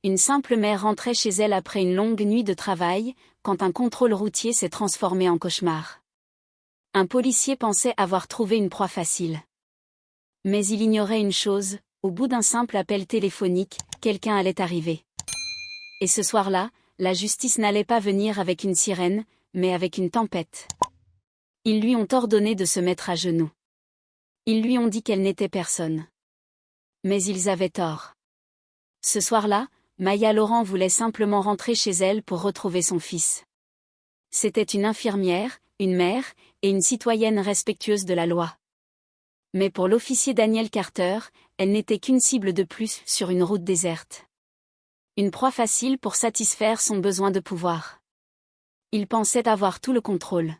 une simple mère rentrait chez elle après une longue nuit de travail, quand un contrôle routier s'est transformé en cauchemar. Un policier pensait avoir trouvé une proie facile. Mais il ignorait une chose, au bout d'un simple appel téléphonique, quelqu'un allait arriver. Et ce soir-là, la justice n'allait pas venir avec une sirène, mais avec une tempête. Ils lui ont ordonné de se mettre à genoux. Ils lui ont dit qu'elle n'était personne. Mais ils avaient tort. Ce soir-là, Maya Laurent voulait simplement rentrer chez elle pour retrouver son fils. C'était une infirmière, une mère, et une citoyenne respectueuse de la loi. Mais pour l'officier Daniel Carter, elle n'était qu'une cible de plus sur une route déserte. Une proie facile pour satisfaire son besoin de pouvoir. Il pensait avoir tout le contrôle.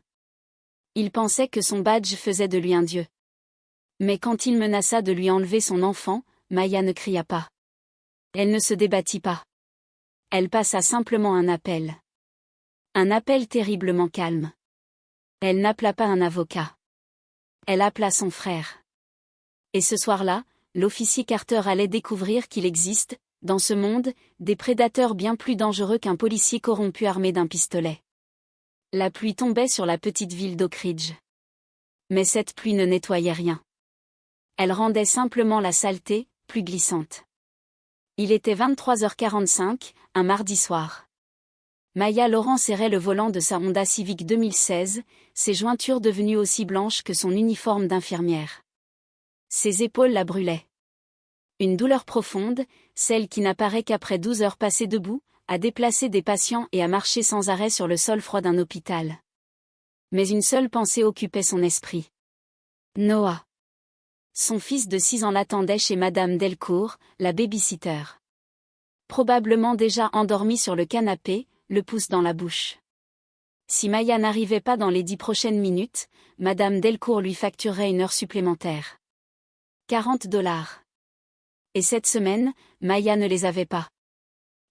Il pensait que son badge faisait de lui un dieu. Mais quand il menaça de lui enlever son enfant, Maya ne cria pas. Elle ne se débattit pas. Elle passa simplement un appel. Un appel terriblement calme. Elle n'appela pas un avocat. Elle appela son frère. Et ce soir-là, l'officier Carter allait découvrir qu'il existe, dans ce monde, des prédateurs bien plus dangereux qu'un policier corrompu armé d'un pistolet. La pluie tombait sur la petite ville d'Oak Ridge. Mais cette pluie ne nettoyait rien. Elle rendait simplement la saleté plus glissante. Il était 23h45, un mardi soir. Maya Laurent serrait le volant de sa Honda Civic 2016, ses jointures devenues aussi blanches que son uniforme d'infirmière. Ses épaules la brûlaient. Une douleur profonde, celle qui n'apparaît qu'après 12 heures passées debout, à déplacer des patients et à marcher sans arrêt sur le sol froid d'un hôpital. Mais une seule pensée occupait son esprit. Noah. Son fils de 6 ans l'attendait chez Madame Delcourt, la baby-sitter. Probablement déjà endormi sur le canapé, le pouce dans la bouche. Si Maya n'arrivait pas dans les 10 prochaines minutes, Madame Delcourt lui facturerait une heure supplémentaire. $40. Et cette semaine, Maya ne les avait pas.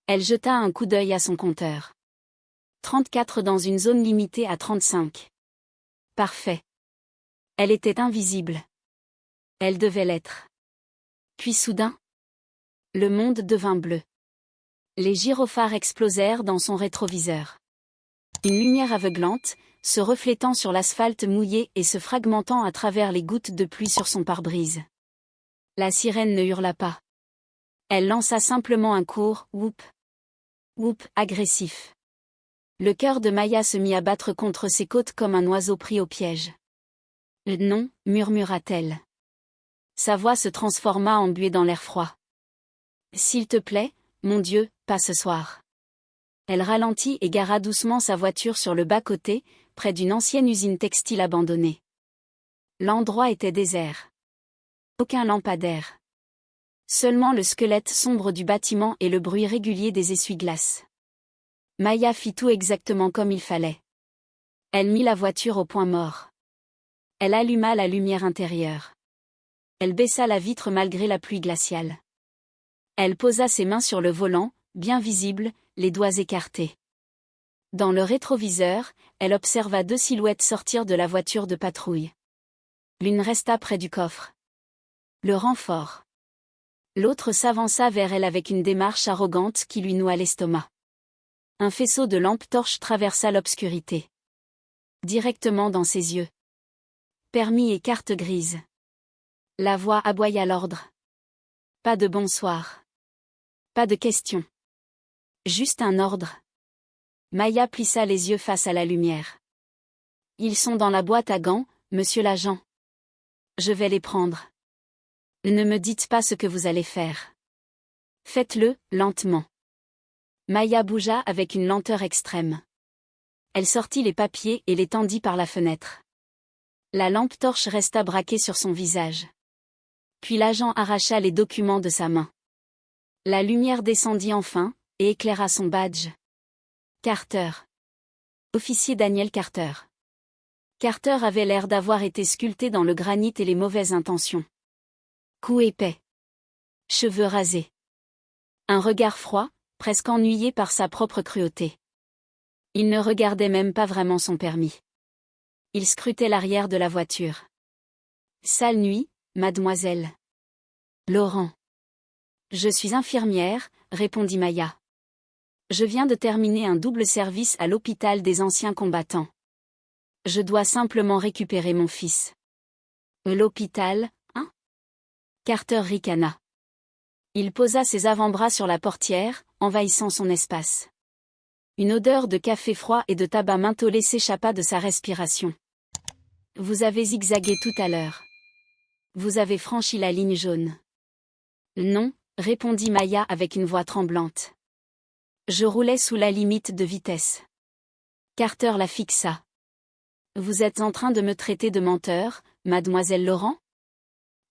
Elle jeta un coup d'œil à son compteur. 34 dans une zone limitée à 35. Parfait. Elle était invisible. Elle devait l'être. Puis soudain, le monde devint bleu. Les gyrophares explosèrent dans son rétroviseur. Une lumière aveuglante, se reflétant sur l'asphalte mouillé et se fragmentant à travers les gouttes de pluie sur son pare-brise. La sirène ne hurla pas. Elle lança simplement un court « whoop ». Whoop agressif. Le cœur de Maya se mit à battre contre ses côtes comme un oiseau pris au piège. « Non », murmura-t-elle. Sa voix se transforma en buée dans l'air froid. « S'il te plaît, mon Dieu, pas ce soir. » Elle ralentit et gara doucement sa voiture sur le bas-côté, près d'une ancienne usine textile abandonnée. L'endroit était désert. Aucun lampadaire. Seulement le squelette sombre du bâtiment et le bruit régulier des essuie-glaces. Maya fit tout exactement comme il fallait. Elle mit la voiture au point mort. Elle alluma la lumière intérieure. Elle baissa la vitre malgré la pluie glaciale. Elle posa ses mains sur le volant, bien visible, les doigts écartés. Dans le rétroviseur, elle observa 2 silhouettes sortir de la voiture de patrouille. L'une resta près du coffre. Le renfort. L'autre s'avança vers elle avec une démarche arrogante qui lui noua l'estomac. Un faisceau de lampes torches traversa l'obscurité. Directement dans ses yeux. Permis et carte grise. La voix aboya l'ordre. Pas de bonsoir. Pas de questions. Juste un ordre. Maya plissa les yeux face à la lumière. Ils sont dans la boîte à gants, monsieur l'agent. Je vais les prendre. Ne me dites pas ce que vous allez faire. Faites-le, lentement. Maya bougea avec une lenteur extrême. Elle sortit les papiers et les tendit par la fenêtre. La lampe torche resta braquée sur son visage. Puis l'agent arracha les documents de sa main. La lumière descendit enfin, et éclaira son badge. Carter. Officier Daniel Carter. Carter avait l'air d'avoir été sculpté dans le granit et les mauvaises intentions. Cou épais. Cheveux rasés. Un regard froid, presque ennuyé par sa propre cruauté. Il ne regardait même pas vraiment son permis. Il scrutait l'arrière de la voiture. Sale nuit, mademoiselle. Laurent. Je suis infirmière, répondit Maya. Je viens de terminer un double service à l'hôpital des anciens combattants. Je dois simplement récupérer mon fils. L'hôpital, hein? Carter ricana. Il posa ses avant-bras sur la portière, envahissant son espace. Une odeur de café froid et de tabac mentholé s'échappa de sa respiration. Vous avez zigzagué tout à l'heure. Vous avez franchi la ligne jaune. Non, répondit Maya avec une voix tremblante. Je roulais sous la limite de vitesse. Carter la fixa. Vous êtes en train de me traiter de menteur, mademoiselle Laurent?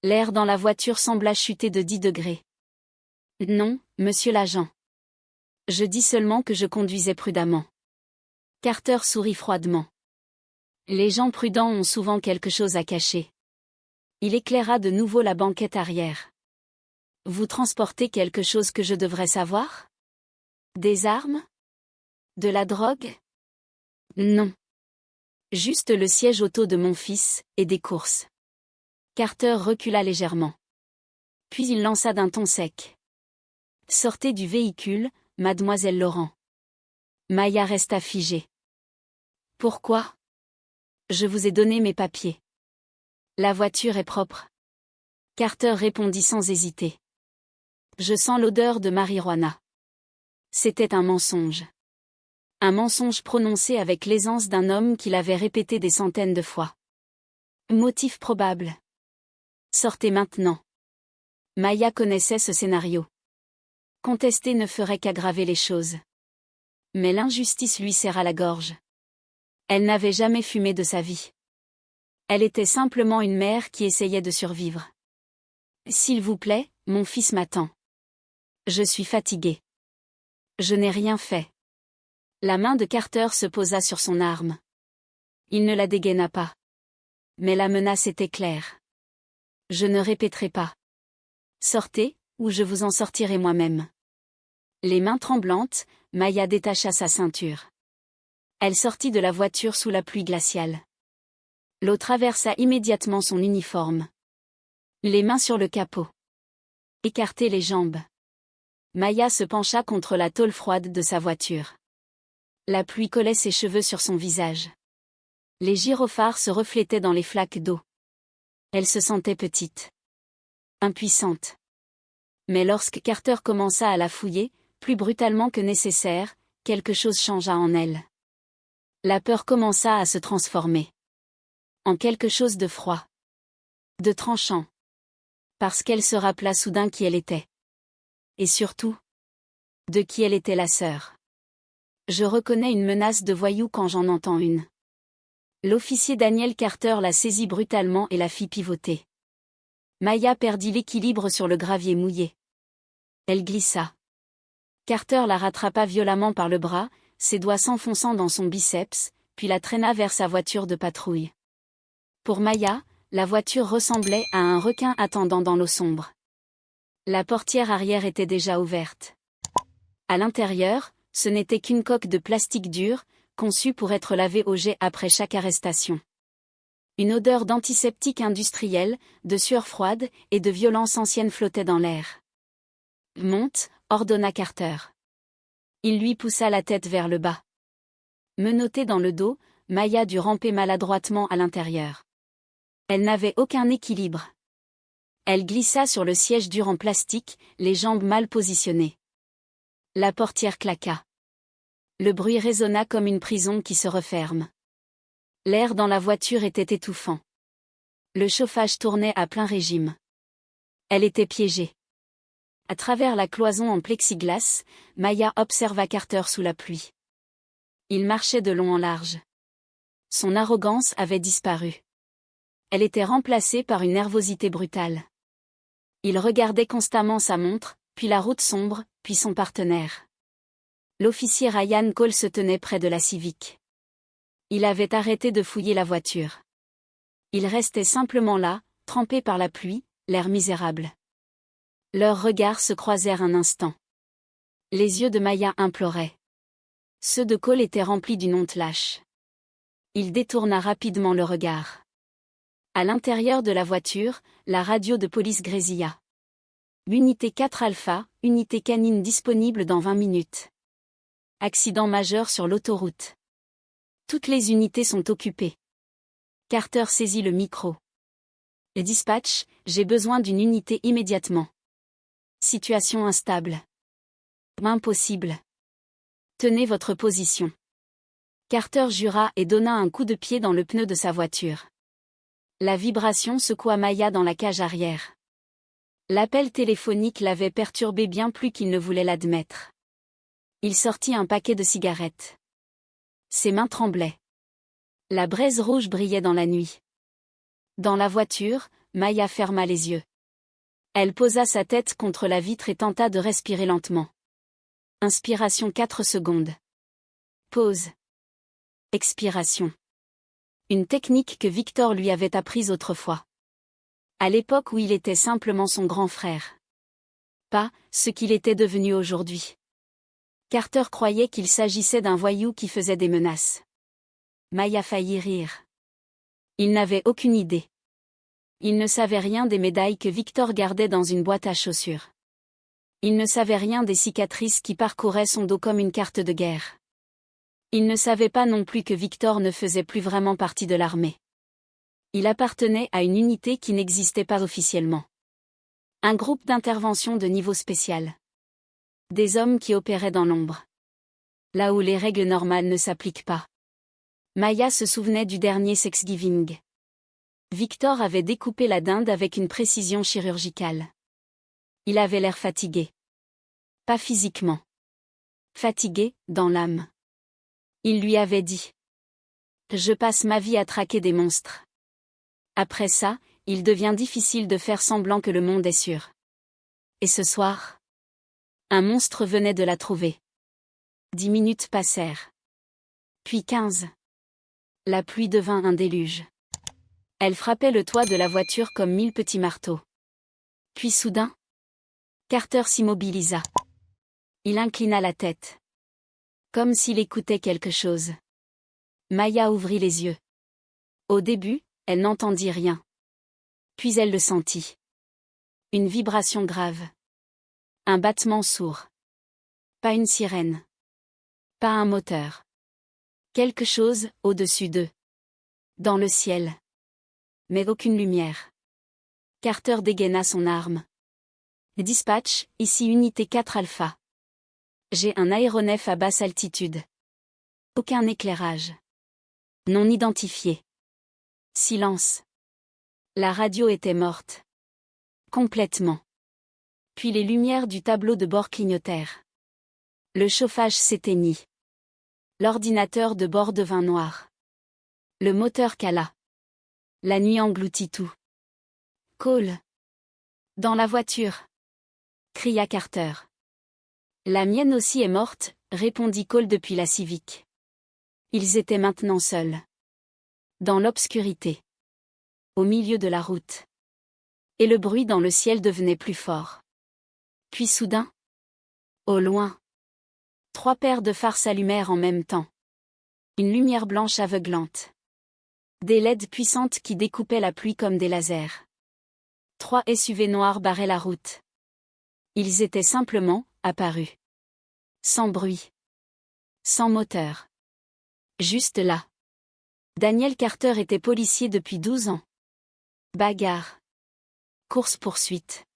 L'air dans la voiture sembla chuter de 10 degrés. Non, monsieur l'agent. Je dis seulement que je conduisais prudemment. Carter sourit froidement. Les gens prudents ont souvent quelque chose à cacher. Il éclaira de nouveau la banquette arrière. Vous transportez quelque chose que je devrais savoir? Des armes? De la drogue? Non. Juste le siège auto de mon fils, et des courses. Carter recula légèrement. Puis il lança d'un ton sec. Sortez du véhicule, mademoiselle Laurent. Maya resta figée. Pourquoi? Je vous ai donné mes papiers. La voiture est propre. Carter répondit sans hésiter. Je sens l'odeur de marijuana. C'était un mensonge. Un mensonge prononcé avec l'aisance d'un homme qui l'avait répété des centaines de fois. Motif probable. Sortez maintenant. Maya connaissait ce scénario. Contester ne ferait qu'aggraver les choses. Mais l'injustice lui serra la gorge. Elle n'avait jamais fumé de sa vie. Elle était simplement une mère qui essayait de survivre. S'il vous plaît, mon fils m'attend. Je suis fatiguée. Je n'ai rien fait. La main de Carter se posa sur son arme. Il ne la dégaina pas. Mais la menace était claire. Je ne répéterai pas. Sortez, ou je vous en sortirai moi-même. Les mains tremblantes, Maya détacha sa ceinture. Elle sortit de la voiture sous la pluie glaciale. L'eau traversa immédiatement son uniforme. Les mains sur le capot. Écartez les jambes. Maya se pencha contre la tôle froide de sa voiture. La pluie collait ses cheveux sur son visage. Les gyrophares se reflétaient dans les flaques d'eau. Elle se sentait petite. Impuissante. Mais lorsque Carter commença à la fouiller, plus brutalement que nécessaire, quelque chose changea en elle. La peur commença à se transformer. En quelque chose de froid. De tranchant. Parce qu'elle se rappela soudain qui elle était. Et surtout, de qui elle était la sœur. Je reconnais une menace de voyou quand j'en entends une. L'officier Daniel Carter la saisit brutalement et la fit pivoter. Maya perdit l'équilibre sur le gravier mouillé. Elle glissa. Carter la rattrapa violemment par le bras, ses doigts s'enfonçant dans son biceps, puis la traîna vers sa voiture de patrouille. Pour Maya, la voiture ressemblait à un requin attendant dans l'eau sombre. La portière arrière était déjà ouverte. À l'intérieur, ce n'était qu'une coque de plastique dur, conçue pour être lavée au jet après chaque arrestation. Une odeur d'antiseptique industriel, de sueur froide et de violence ancienne flottait dans l'air. « Monte », ordonna Carter. Il lui poussa la tête vers le bas. Menottée dans le dos, Maya dut ramper maladroitement à l'intérieur. Elle n'avait aucun équilibre. Elle glissa sur le siège dur en plastique, les jambes mal positionnées. La portière claqua. Le bruit résonna comme une prison qui se referme. L'air dans la voiture était étouffant. Le chauffage tournait à plein régime. Elle était piégée. À travers la cloison en plexiglas, Maya observa Carter sous la pluie. Il marchait de long en large. Son arrogance avait disparu. Elle était remplacée par une nervosité brutale. Il regardait constamment sa montre, puis la route sombre, puis son partenaire. L'officier Ryan Cole se tenait près de la Civic. Il avait arrêté de fouiller la voiture. Il restait simplement là, trempé par la pluie, l'air misérable. Leurs regards se croisèrent un instant. Les yeux de Maya imploraient. Ceux de Cole étaient remplis d'une honte lâche. Il détourna rapidement le regard. À l'intérieur de la voiture, la radio de police grésilla. Unité 4 Alpha, unité canine disponible dans 20 minutes. Accident majeur sur l'autoroute. Toutes les unités sont occupées. Carter saisit le micro. Et dispatch, j'ai besoin d'une unité immédiatement. Situation instable. Impossible. Tenez votre position. Carter jura et donna un coup de pied dans le pneu de sa voiture. La vibration secoua Maya dans la cage arrière. L'appel téléphonique l'avait perturbé bien plus qu'il ne voulait l'admettre. Il sortit un paquet de cigarettes. Ses mains tremblaient. La braise rouge brillait dans la nuit. Dans la voiture, Maya ferma les yeux. Elle posa sa tête contre la vitre et tenta de respirer lentement. Inspiration 4 secondes. Pause. Expiration. Une technique que Victor lui avait apprise autrefois. À l'époque où il était simplement son grand frère. Pas ce qu'il était devenu aujourd'hui. Carter croyait qu'il s'agissait d'un voyou qui faisait des menaces. Maya faillit rire. Il n'avait aucune idée. Il ne savait rien des médailles que Victor gardait dans une boîte à chaussures. Il ne savait rien des cicatrices qui parcouraient son dos comme une carte de guerre. Il ne savait pas non plus que Victor ne faisait plus vraiment partie de l'armée. Il appartenait à une unité qui n'existait pas officiellement. Un groupe d'intervention de niveau spécial. Des hommes qui opéraient dans l'ombre. Là où les règles normales ne s'appliquent pas. Maya se souvenait du dernier Thanksgiving. Victor avait découpé la dinde avec une précision chirurgicale. Il avait l'air fatigué. Pas physiquement. Fatigué, dans l'âme. Il lui avait dit. Je passe ma vie à traquer des monstres. Après ça, il devient difficile de faire semblant que le monde est sûr. Et ce soir, un monstre venait de la trouver. 10 minutes passèrent. Puis 15. La pluie devint un déluge. Elle frappait le toit de la voiture comme 1000 petits marteaux. Puis soudain, Carter s'immobilisa. Il inclina la tête. Comme s'il écoutait quelque chose. Maya ouvrit les yeux. Au début, elle n'entendit rien. Puis elle le sentit. Une vibration grave. Un battement sourd. Pas une sirène. Pas un moteur. Quelque chose, au-dessus d'eux. Dans le ciel. Mais aucune lumière. Carter dégaina son arme. Dispatch, ici unité 4 Alpha. J'ai un aéronef à basse altitude. Aucun éclairage. Non identifié. Silence. La radio était morte. Complètement. Puis les lumières du tableau de bord clignotèrent. Le chauffage s'éteignit. L'ordinateur de bord devint noir. Le moteur cala. La nuit engloutit tout. Cole. Dans la voiture. Cria Carter. La mienne aussi est morte, répondit Cole depuis la Civic. Ils étaient maintenant seuls. Dans l'obscurité. Au milieu de la route. Et le bruit dans le ciel devenait plus fort. Puis soudain. Au loin. 3 paires de phares s'allumèrent en même temps. Une lumière blanche aveuglante. Des LED puissantes qui découpaient la pluie comme des lasers. 3 SUV noirs barraient la route. Ils étaient simplement apparus. Sans bruit. Sans moteur. Juste là. Daniel Carter était policier depuis 12 ans. Bagarre. Course-poursuite.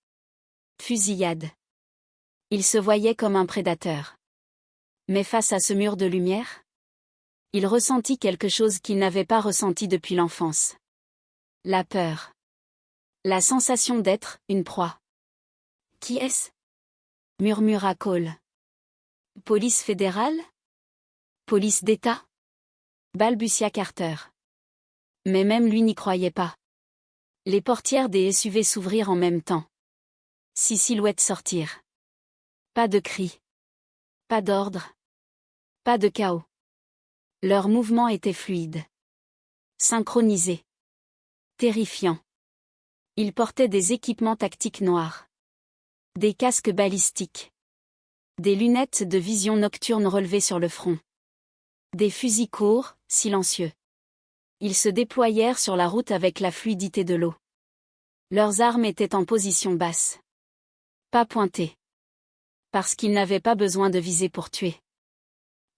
Fusillade. Il se voyait comme un prédateur. Mais face à ce mur de lumière, il ressentit quelque chose qu'il n'avait pas ressenti depuis l'enfance. La peur. La sensation d'être une proie. Qui est-ce? Murmura Cole. Police fédérale? Police d'État? Balbutia Carter. Mais même lui n'y croyait pas. Les portières des SUV s'ouvrirent en même temps. 6 silhouettes sortirent. Pas de cris. Pas d'ordre. Pas de chaos. Leurs mouvements étaient fluides. Synchronisés. Terrifiants. Ils portaient des équipements tactiques noirs. Des casques balistiques. Des lunettes de vision nocturne relevées sur le front. Des fusils courts, silencieux. Ils se déployèrent sur la route avec la fluidité de l'eau. Leurs armes étaient en position basse. Pas pointé. Parce qu'ils n'avaient pas besoin de viser pour tuer.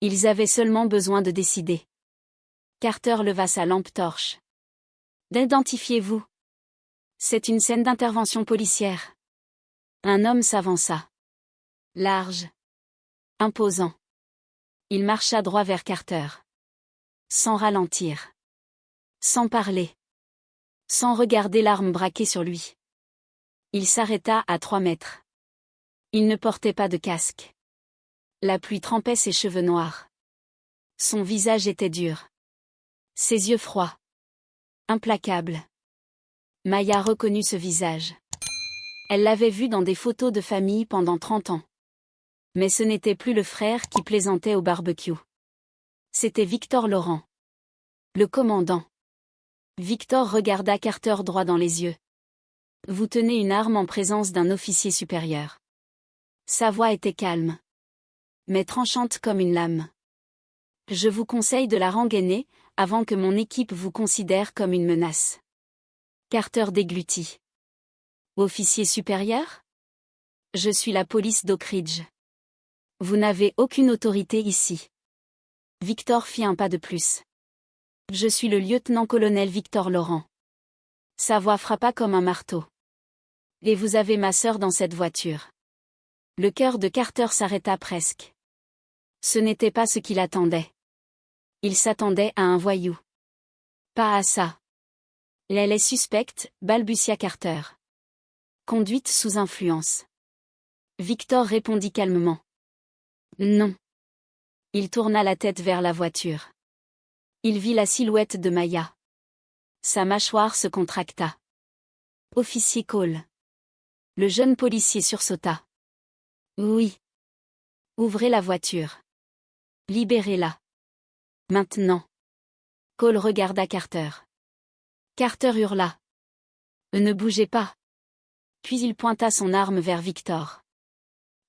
Ils avaient seulement besoin de décider. Carter leva sa lampe torche. D'identifiez-vous. C'est une scène d'intervention policière. Un homme s'avança. Large. Imposant. Il marcha droit vers Carter. Sans ralentir. Sans parler. Sans regarder l'arme braquée sur lui. Il s'arrêta à 3 mètres. Il ne portait pas de casque. La pluie trempait ses cheveux noirs. Son visage était dur. Ses yeux froids. Implacables. Maya reconnut ce visage. Elle l'avait vu dans des photos de famille pendant 30 ans. Mais ce n'était plus le frère qui plaisantait au barbecue. C'était Victor Laurent. Le commandant. Victor regarda Carter droit dans les yeux. Vous tenez une arme en présence d'un officier supérieur. Sa voix était calme. Mais tranchante comme une lame. Je vous conseille de la rengainer, avant que mon équipe vous considère comme une menace. Carter déglutit. Officier supérieur? Je suis la police d'Oak Ridge. Vous n'avez aucune autorité ici. Victor fit un pas de plus. Je suis le lieutenant-colonel Victor Laurent. Sa voix frappa comme un marteau. Et vous avez ma sœur dans cette voiture. Le cœur de Carter s'arrêta presque. Ce n'était pas ce qu'il attendait. Il s'attendait à un voyou. Pas à ça. Elle est suspecte, balbutia Carter. Conduite sous influence. Victor répondit calmement. Non. Il tourna la tête vers la voiture. Il vit la silhouette de Maya. Sa mâchoire se contracta. Officier Cole. Le jeune policier sursauta. Oui. Ouvrez la voiture. Libérez-la. Maintenant. Cole regarda Carter. Carter hurla. Ne bougez pas. Puis il pointa son arme vers Victor.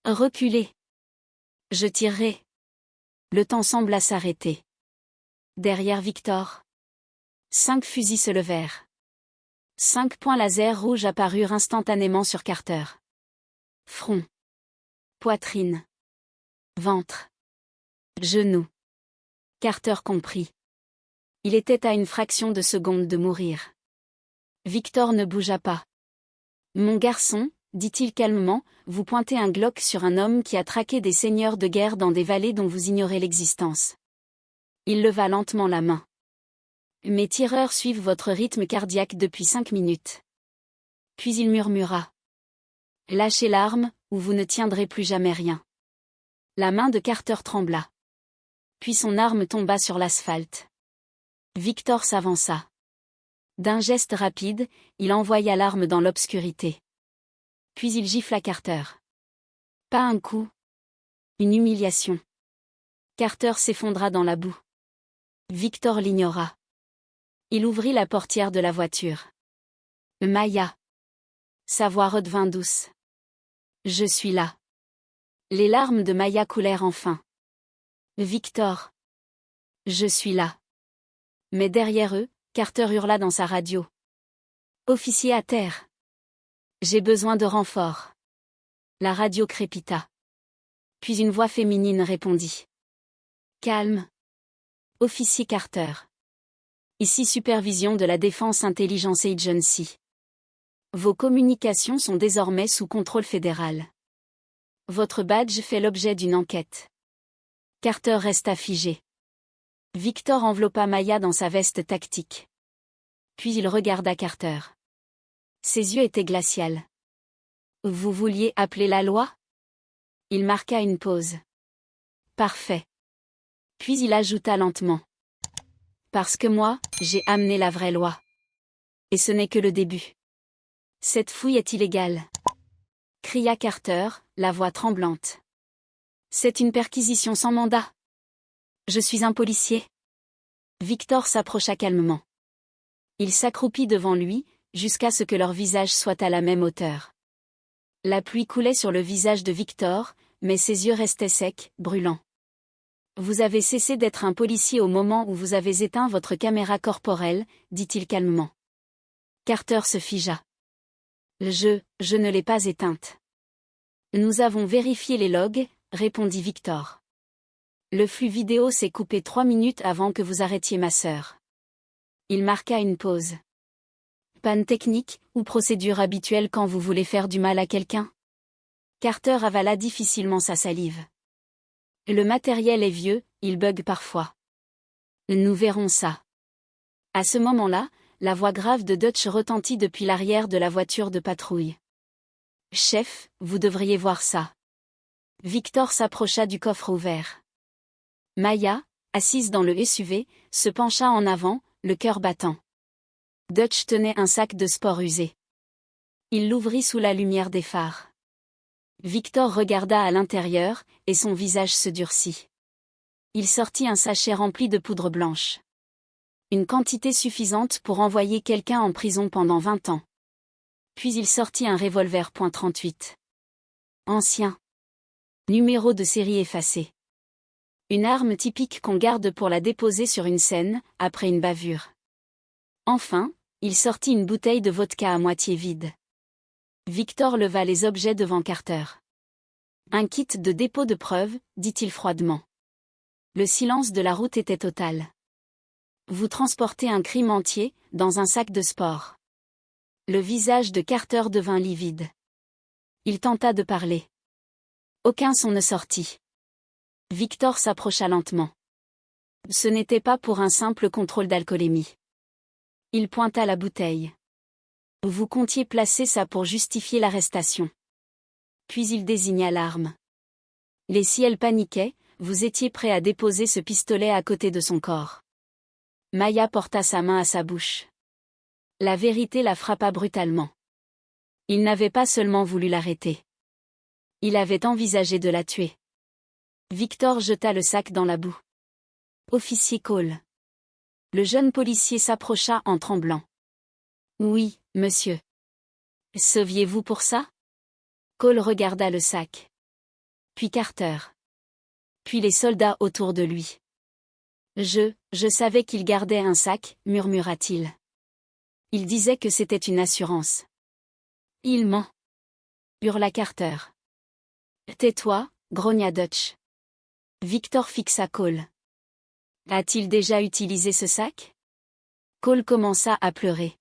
Reculez. Je tirerai. Le temps sembla s'arrêter. Derrière Victor. 5 fusils se levèrent. 5 points laser rouges apparurent instantanément sur Carter. Front. Poitrine. Ventre. Genou. Carter comprit. Il était à une fraction de seconde de mourir. Victor ne bougea pas. Mon garçon, dit-il calmement, vous pointez un Glock sur un homme qui a traqué des seigneurs de guerre dans des vallées dont vous ignorez l'existence. Il leva lentement la main. Mes tireurs suivent votre rythme cardiaque depuis 5 minutes. Puis il murmura. Lâchez l'arme, ou vous ne tiendrez plus jamais rien. La main de Carter trembla. Puis son arme tomba sur l'asphalte. Victor s'avança. D'un geste rapide, il envoya l'arme dans l'obscurité. Puis il gifla Carter. Pas un coup. Une humiliation. Carter s'effondra dans la boue. Victor l'ignora. Il ouvrit la portière de la voiture. Maya. Sa voix redevint douce. Je suis là. Les larmes de Maya coulèrent enfin. Victor. Je suis là. Mais derrière eux, Carter hurla dans sa radio. Officier à terre. J'ai besoin de renfort. La radio crépita. Puis une voix féminine répondit. Calme. Officier Carter. Ici Supervision de la Défense Intelligence Agency. Vos communications sont désormais sous contrôle fédéral. Votre badge fait l'objet d'une enquête. Carter resta figé. Victor enveloppa Maya dans sa veste tactique. Puis il regarda Carter. Ses yeux étaient glacials. Vous vouliez appeler la loi? Il marqua une pause. Parfait. Puis il ajouta lentement. Parce que moi, j'ai amené la vraie loi. Et ce n'est que le début. Cette fouille est illégale. Cria Carter, la voix tremblante. C'est une perquisition sans mandat. Je suis un policier. Victor s'approcha calmement. Il s'accroupit devant lui, jusqu'à ce que leurs visages soient à la même hauteur. La pluie coulait sur le visage de Victor, mais ses yeux restaient secs, brûlants. Vous avez cessé d'être un policier au moment où vous avez éteint votre caméra corporelle, dit-il calmement. Carter se figea. Je ne l'ai pas éteinte. Nous avons vérifié les logs, répondit Victor. Le flux vidéo s'est coupé 3 minutes avant que vous arrêtiez ma sœur. Il marqua une pause. Panne technique, ou procédure habituelle quand vous voulez faire du mal à quelqu'un? Carter avala difficilement sa salive. Le matériel est vieux, il bug parfois. Nous verrons ça. À ce moment-là, la voix grave de Dutch retentit depuis l'arrière de la voiture de patrouille. Chef, vous devriez voir ça. Victor s'approcha du coffre ouvert. Maya, assise dans le SUV, se pencha en avant, le cœur battant. Dutch tenait un sac de sport usé. Il l'ouvrit sous la lumière des phares. Victor regarda à l'intérieur, et son visage se durcit. Il sortit un sachet rempli de poudre blanche. Une quantité suffisante pour envoyer quelqu'un en prison pendant 20 ans. Puis il sortit un revolver .38. Ancien. Numéro de série effacé. Une arme typique qu'on garde pour la déposer sur une scène, après une bavure. Enfin, il sortit une bouteille de vodka à moitié vide. Victor leva les objets devant Carter. Un kit de dépôt de preuves, dit-il froidement. Le silence de la route était total. Vous transportez un crime entier, dans un sac de sport. Le visage de Carter devint livide. Il tenta de parler. Aucun son ne sortit. Victor s'approcha lentement. Ce n'était pas pour un simple contrôle d'alcoolémie. Il pointa la bouteille. Vous comptiez placer ça pour justifier l'arrestation. Puis il désigna l'arme. Et si elle paniquait, vous étiez prêt à déposer ce pistolet à côté de son corps. Maya porta sa main à sa bouche. La vérité la frappa brutalement. Il n'avait pas seulement voulu l'arrêter. Il avait envisagé de la tuer. Victor jeta le sac dans la boue. Officier Cole. Le jeune policier s'approcha en tremblant. Oui, monsieur. Saviez-vous pour ça? Cole regarda le sac. Puis Carter. Puis les soldats autour de lui. Je savais qu'il gardait un sac, murmura-t-il. Il disait que c'était une assurance. Il ment. Hurla Carter. Tais-toi, grogna Dutch. Victor fixa Cole. A-t-il déjà utilisé ce sac? Cole commença à pleurer.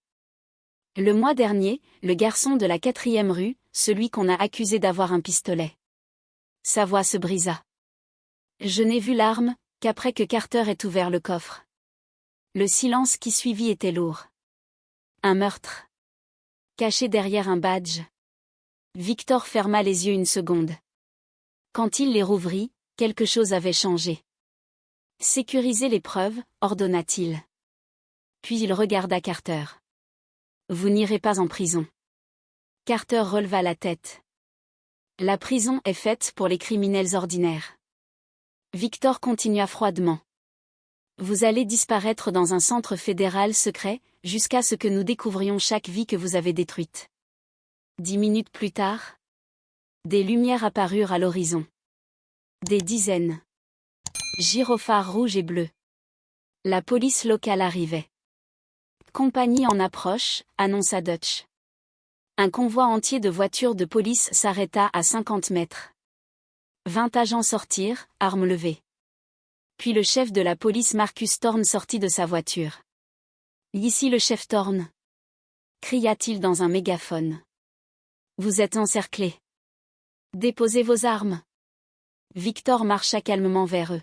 Le mois dernier, le garçon de la 4e rue, celui qu'on a accusé d'avoir un pistolet. Sa voix se brisa. Je n'ai vu l'arme, qu'après que Carter ait ouvert le coffre. Le silence qui suivit était lourd. Un meurtre. Caché derrière un badge. Victor ferma les yeux une seconde. Quand il les rouvrit, quelque chose avait changé. Sécurisez les preuves, ordonna-t-il. Puis il regarda Carter. Vous n'irez pas en prison. Carter releva la tête. La prison est faite pour les criminels ordinaires. Victor continua froidement. Vous allez disparaître dans un centre fédéral secret, jusqu'à ce que nous découvrions chaque vie que vous avez détruite. 10 minutes plus tard, des lumières apparurent à l'horizon. Des dizaines. Gyrophares rouges et bleus. La police locale arrivait. Compagnie en approche, annonça Dutch. Un convoi entier de voitures de police s'arrêta à 50 mètres. 20 agents sortirent, armes levées. Puis le chef de la police Marcus Thorne sortit de sa voiture. Ici le chef Thorne, cria-t-il dans un mégaphone. Vous êtes encerclés. Déposez vos armes. Victor marcha calmement vers eux.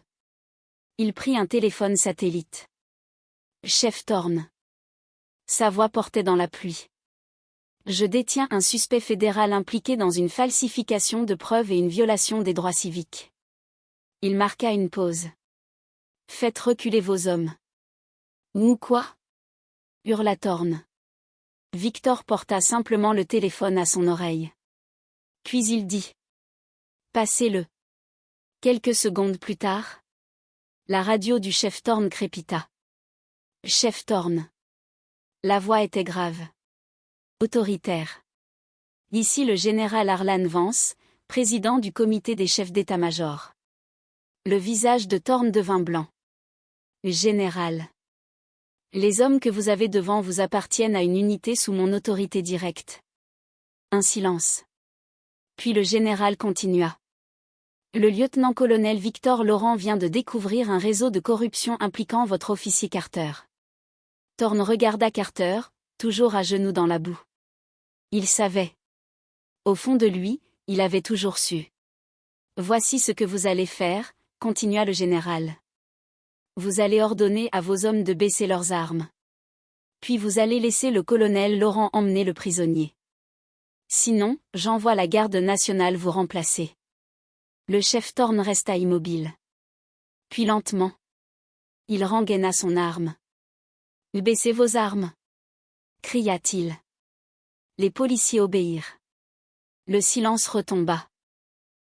Il prit un téléphone satellite. Chef Thorne. Sa voix portait dans la pluie. Je détiens un suspect fédéral impliqué dans une falsification de preuves et une violation des droits civiques. Il marqua une pause. Faites reculer vos hommes. Ou quoi? Hurla Thorne. Victor porta simplement le téléphone à son oreille. Puis il dit. Passez-le. Quelques secondes plus tard, la radio du chef Thorne crépita. Chef Thorne. La voix était grave. Autoritaire. Ici le général Harlan Vance, président du comité des chefs d'état-major. Le visage de Thorne devint blanc. Général. Les hommes que vous avez devant vous appartiennent à une unité sous mon autorité directe. Un silence. Puis le général continua. Le lieutenant-colonel Victor Laurent vient de découvrir un réseau de corruption impliquant votre officier Carter. Thorne regarda Carter, toujours à genoux dans la boue. Il savait. Au fond de lui, il avait toujours su. Voici ce que vous allez faire, continua le général. Vous allez ordonner à vos hommes de baisser leurs armes. Puis vous allez laisser le colonel Laurent emmener le prisonnier. Sinon, j'envoie la garde nationale vous remplacer. Le chef Thorne resta immobile. Puis lentement, il rengaina son arme. Baissez vos armes, cria-t-il. Les policiers obéirent. Le silence retomba.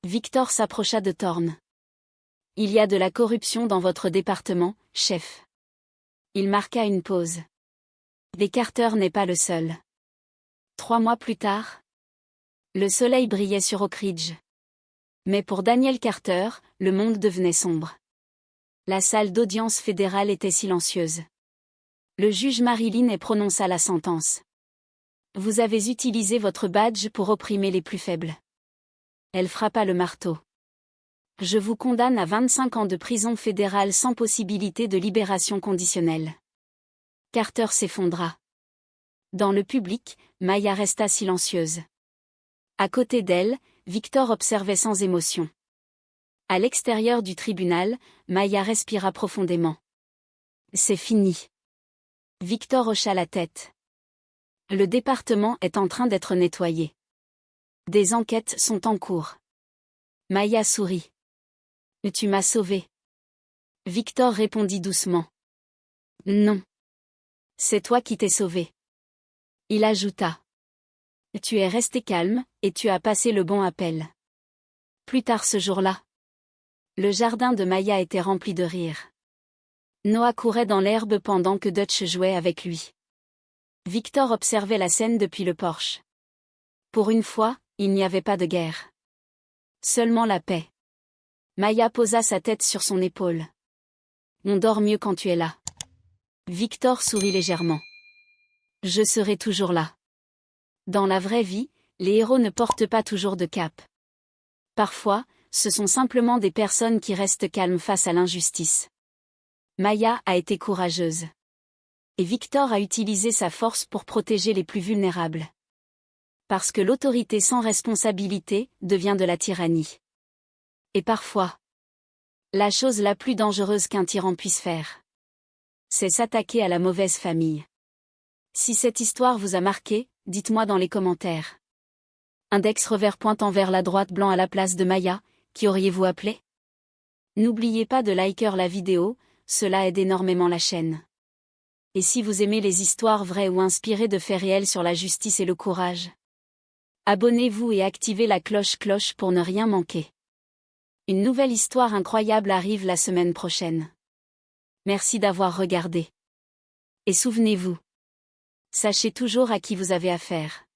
Victor s'approcha de Thorne. Il y a de la corruption dans votre département, chef. Il marqua une pause. Mais Carter n'est pas le seul. 3 mois plus tard, le soleil brillait sur Oak Ridge. Mais pour Daniel Carter, le monde devenait sombre. La salle d'audience fédérale était silencieuse. Le juge Marilyn prononça la sentence. Vous avez utilisé votre badge pour opprimer les plus faibles. Elle frappa le marteau. Je vous condamne à 25 ans de prison fédérale sans possibilité de libération conditionnelle. Carter s'effondra. Dans le public, Maya resta silencieuse. À côté d'elle, Victor observait sans émotion. À l'extérieur du tribunal, Maya respira profondément. C'est fini. Victor hocha la tête. Le département est en train d'être nettoyé. Des enquêtes sont en cours. Maya sourit. Tu m'as sauvé. Victor répondit doucement. Non. C'est toi qui t'es sauvé. Il ajouta. Tu es resté calme, et tu as passé le bon appel. Plus tard ce jour-là, le jardin de Maya était rempli de rire. Noah courait dans l'herbe pendant que Dutch jouait avec lui. Victor observait la scène depuis le porche. Pour une fois, il n'y avait pas de guerre. Seulement la paix. Maya posa sa tête sur son épaule. On dort mieux quand tu es là. Victor sourit légèrement. Je serai toujours là. Dans la vraie vie, les héros ne portent pas toujours de cape. Parfois, ce sont simplement des personnes qui restent calmes face à l'injustice. Maya a été courageuse. Et Victor a utilisé sa force pour protéger les plus vulnérables. Parce que l'autorité sans responsabilité devient de la tyrannie. Et parfois, la chose la plus dangereuse qu'un tyran puisse faire, c'est s'attaquer à la mauvaise famille. Si cette histoire vous a marqué, dites-moi dans les commentaires. Index revers pointant vers la droite blanc à la place de Maya, qui auriez-vous appelé? N'oubliez pas de liker la vidéo, cela aide énormément la chaîne. Et si vous aimez les histoires vraies ou inspirées de faits réels sur la justice et le courage, abonnez-vous et activez la cloche pour ne rien manquer. Une nouvelle histoire incroyable arrive la semaine prochaine. Merci d'avoir regardé. Et souvenez-vous, sachez toujours à qui vous avez affaire.